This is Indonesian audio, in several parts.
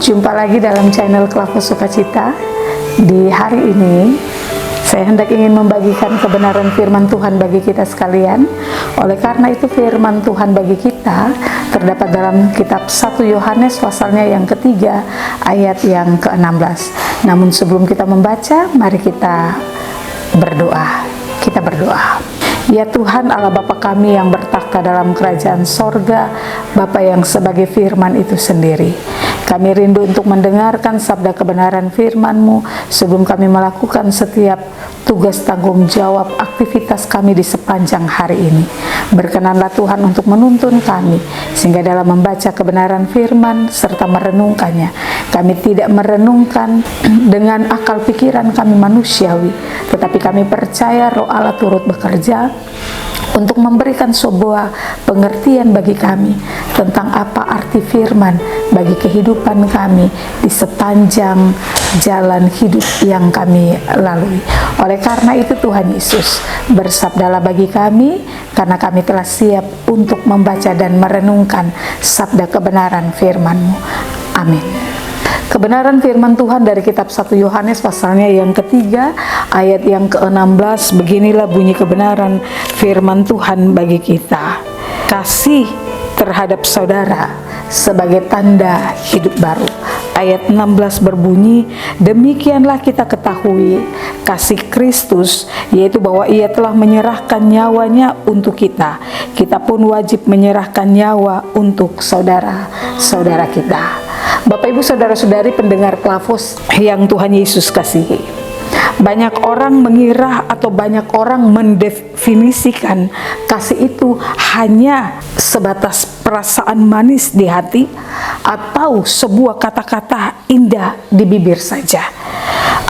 Jumpa lagi dalam channel Klavus Sukacita. Di hari ini saya hendak ingin membagikan kebenaran firman Tuhan bagi kita sekalian. Oleh karena itu firman Tuhan bagi kita terdapat dalam kitab 1 Yohanes pasalnya yang ketiga ayat yang ke-16. Namun sebelum kita membaca, mari kita berdoa. Kita berdoa. Ya Tuhan Allah Bapa kami yang bertakhta dalam kerajaan sorga, Bapa yang sebagai firman itu sendiri. Kami rindu untuk mendengarkan sabda kebenaran firman-Mu sebelum kami melakukan setiap tugas tanggung jawab aktivitas kami di sepanjang hari ini. Berkenanlah Tuhan untuk menuntun kami, sehingga dalam membaca kebenaran firman serta merenungkannya, kami tidak merenungkan dengan akal pikiran kami manusiawi, tetapi kami percaya Roh Allah turut bekerja untuk memberikan sebuah pengertian bagi kami tentang apa arti firman bagi kehidupan kami di sepanjang jalan hidup yang kami lalui. Oleh karena itu Tuhan Yesus, bersabdalah bagi kami, karena kami telah siap untuk membaca dan merenungkan sabda kebenaran firman-Mu. Amin. Kebenaran firman Tuhan dari kitab 1 Yohanes pasalnya yang ketiga ayat yang ke-16. Beginilah bunyi kebenaran firman Tuhan bagi kita. Kasih terhadap saudara sebagai tanda hidup baru. Ayat 16 berbunyi, demikianlah kita ketahui kasih Kristus, yaitu bahwa Ia telah menyerahkan nyawanya untuk kita. Kita pun wajib menyerahkan nyawa untuk saudara-saudara kita. Bapak Ibu saudara-saudari pendengar Klavus yang Tuhan Yesus kasihi, banyak orang mengira atau banyak orang mendefinisikan kasih itu hanya sebatas perasaan manis di hati atau sebuah kata-kata indah di bibir saja,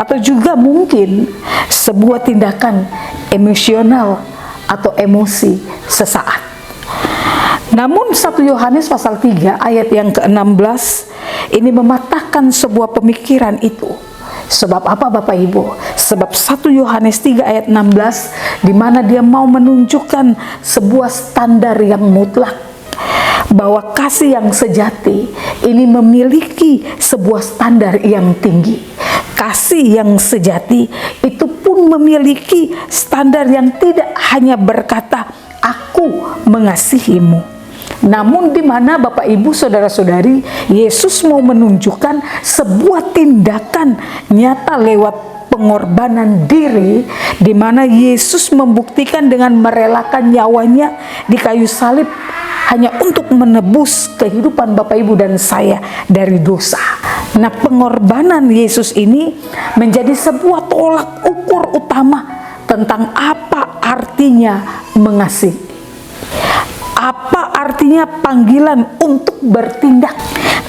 atau juga mungkin sebuah tindakan emosional atau emosi sesaat. Namun 1 Yohanes pasal 3 ayat yang ke-16 ini mematahkan sebuah pemikiran itu. Sebab apa Bapak Ibu? Sebab 1 Yohanes 3 ayat 16 di mana dia mau menunjukkan sebuah standar yang mutlak, bahwa kasih yang sejati ini memiliki sebuah standar yang tinggi. Kasih yang sejati itu pun memiliki standar yang tidak hanya berkata aku mengasihimu, namun di mana Bapak Ibu saudara-saudari, Yesus mau menunjukkan sebuah tindakan nyata lewat pengorbanan diri, di mana Yesus membuktikan dengan merelakan nyawanya di kayu salib hanya untuk menebus kehidupan Bapak Ibu dan saya dari dosa. Nah, pengorbanan Yesus ini menjadi sebuah tolak ukur utama tentang apa artinya mengasihi. Apa artinya panggilan untuk bertindak?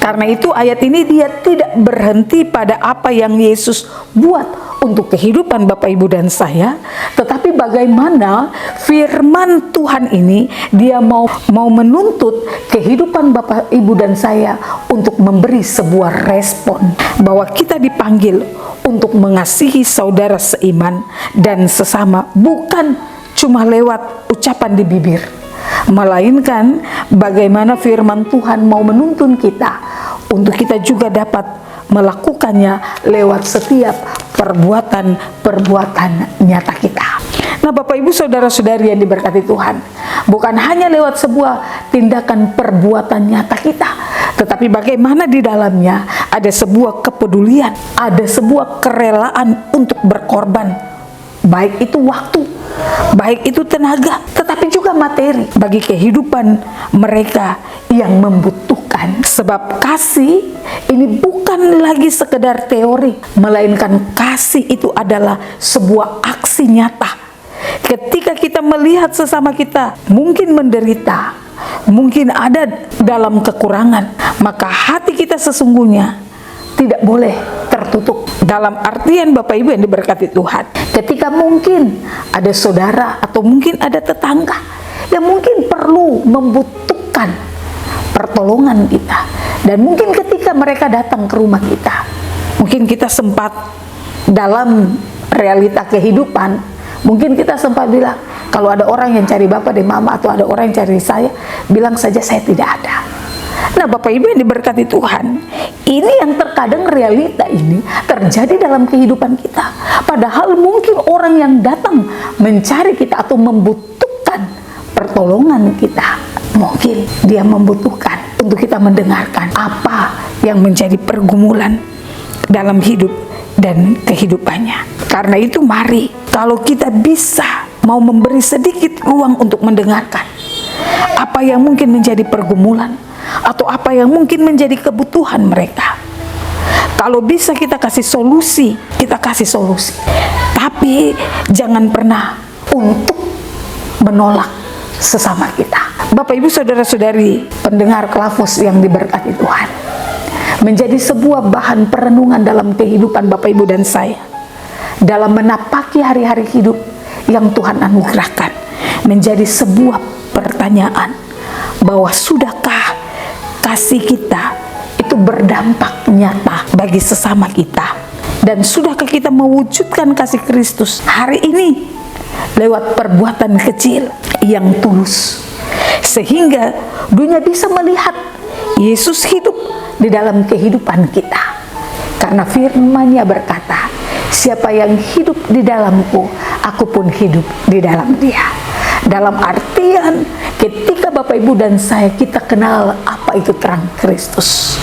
Karena itu ayat ini dia tidak berhenti pada apa yang Yesus buat untuk kehidupan Bapak Ibu dan saya, tetapi bagaimana firman Tuhan ini dia mau menuntut kehidupan Bapak Ibu dan saya untuk memberi sebuah respon bahwa kita dipanggil untuk mengasihi saudara seiman dan sesama, bukan cuma lewat ucapan di bibir, melainkan bagaimana firman Tuhan mau menuntun kita untuk kita juga dapat melakukannya lewat setiap perbuatan nyata kita. Nah Bapak Ibu saudara-saudari yang diberkati Tuhan, bukan hanya lewat sebuah tindakan perbuatan nyata kita, tetapi bagaimana di dalamnya ada sebuah kepedulian, ada sebuah kerelaan untuk berkorban, baik itu waktu, baik itu tenaga, tetapi juga materi bagi kehidupan mereka yang membutuhkan. Sebab kasih ini bukan lagi sekedar teori, melainkan kasih itu adalah sebuah aksi nyata. Ketika kita melihat sesama kita mungkin menderita, mungkin ada dalam kekurangan, maka hati kita sesungguhnya tidak boleh tertutup. Dalam artian Bapak Ibu yang diberkati Tuhan, ketika mungkin ada saudara atau mungkin ada tetangga yang mungkin perlu membutuhkan pertolongan kita, dan mungkin ketika mereka datang ke rumah kita, mungkin kita sempat dalam realita kehidupan, mungkin kita sempat bilang, kalau ada orang yang cari Bapak dan Mama atau ada orang yang cari saya, bilang saja saya tidak ada. Nah, Bapak Ibu yang diberkati Tuhan, ini yang terkadang realita ini terjadi dalam kehidupan kita. Padahal mungkin orang yang datang mencari kita atau membutuhkan pertolongan kita, mungkin dia membutuhkan untuk kita mendengarkan apa yang menjadi pergumulan dalam hidup dan kehidupannya. Karena itu mari, kalau kita bisa mau memberi sedikit ruang untuk mendengarkan apa yang mungkin menjadi pergumulan atau apa yang mungkin menjadi kebutuhan mereka. Kalau bisa kita kasih solusi, kita kasih solusi. Tapi jangan pernah untuk menolak sesama kita. Bapak Ibu saudara-saudari pendengar Klafos yang diberkati Tuhan, menjadi sebuah bahan perenungan dalam kehidupan Bapak Ibu dan saya dalam menapaki hari-hari hidup yang Tuhan anugerahkan, menjadi sebuah pertanyaan bahwa sudahkah kasih kita itu berdampak nyata bagi sesama kita, dan sudahkah kita mewujudkan kasih Kristus hari ini lewat perbuatan kecil yang tulus, sehingga dunia bisa melihat Yesus hidup di dalam kehidupan kita. Karena firman-Nya berkata, siapa yang hidup di dalamku, aku pun hidup di dalam dia. Dalam artian ketika Bapak Ibu dan saya kita kenal apa itu terang Kristus,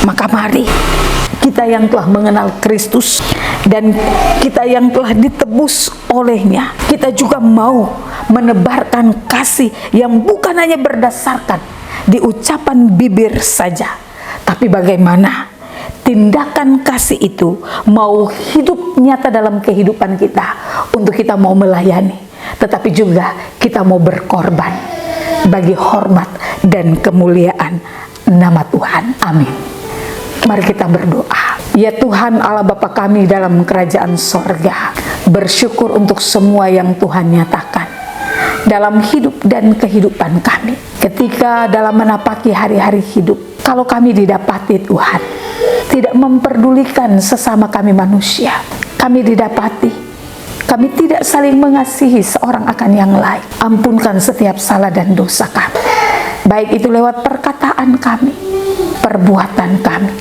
maka mari kita yang telah mengenal Kristus dan kita yang telah ditebus olehnya, kita juga mau menebarkan kasih yang bukan hanya berdasarkan di ucapan bibir saja, tapi bagaimana tindakan kasih itu mau hidup nyata dalam kehidupan kita, untuk kita mau melayani, tetapi juga kita mau berkorban bagi hormat dan kemuliaan nama Tuhan. Amin. Mari kita berdoa. Ya Tuhan Allah Bapa kami dalam kerajaan sorga, bersyukur untuk semua yang Tuhan nyatakan dalam hidup dan kehidupan kami. Ketika dalam menapaki hari-hari hidup, kalau kami didapati Tuhan tidak memperdulikan sesama kami manusia, kami didapati kami tidak saling mengasihi seorang akan yang lain, ampunkan setiap salah dan dosa kami, baik itu lewat perkataan kami, perbuatan kami,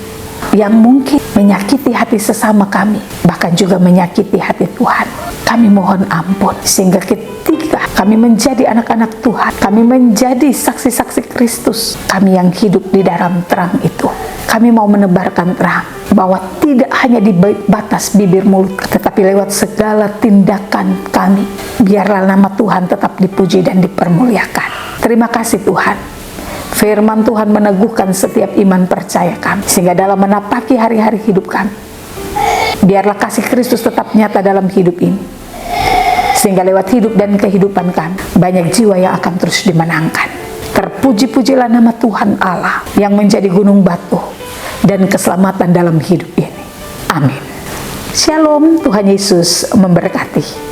yang mungkin menyakiti hati sesama kami, bahkan juga menyakiti hati Tuhan. Kami mohon ampun, sehingga ketika kami menjadi anak-anak Tuhan, kami menjadi saksi-saksi Kristus, kami yang hidup di dalam terang itu, kami mau menebarkan terang bahwa tidak hanya di batas bibir mulut, tetapi lewat segala tindakan kami, biarlah nama Tuhan tetap dipuji dan dipermuliakan. Terima kasih Tuhan. Firman Tuhan meneguhkan setiap iman percaya kami, sehingga dalam menapaki hari-hari hidup kami, biarlah kasih Kristus tetap nyata dalam hidup ini, sehingga lewat hidup dan kehidupan kami, banyak jiwa yang akan terus dimenangkan. Terpuji-pujilah nama Tuhan Allah yang menjadi gunung batu dan keselamatan dalam hidup ini. Amin. Shalom, Tuhan Yesus memberkati.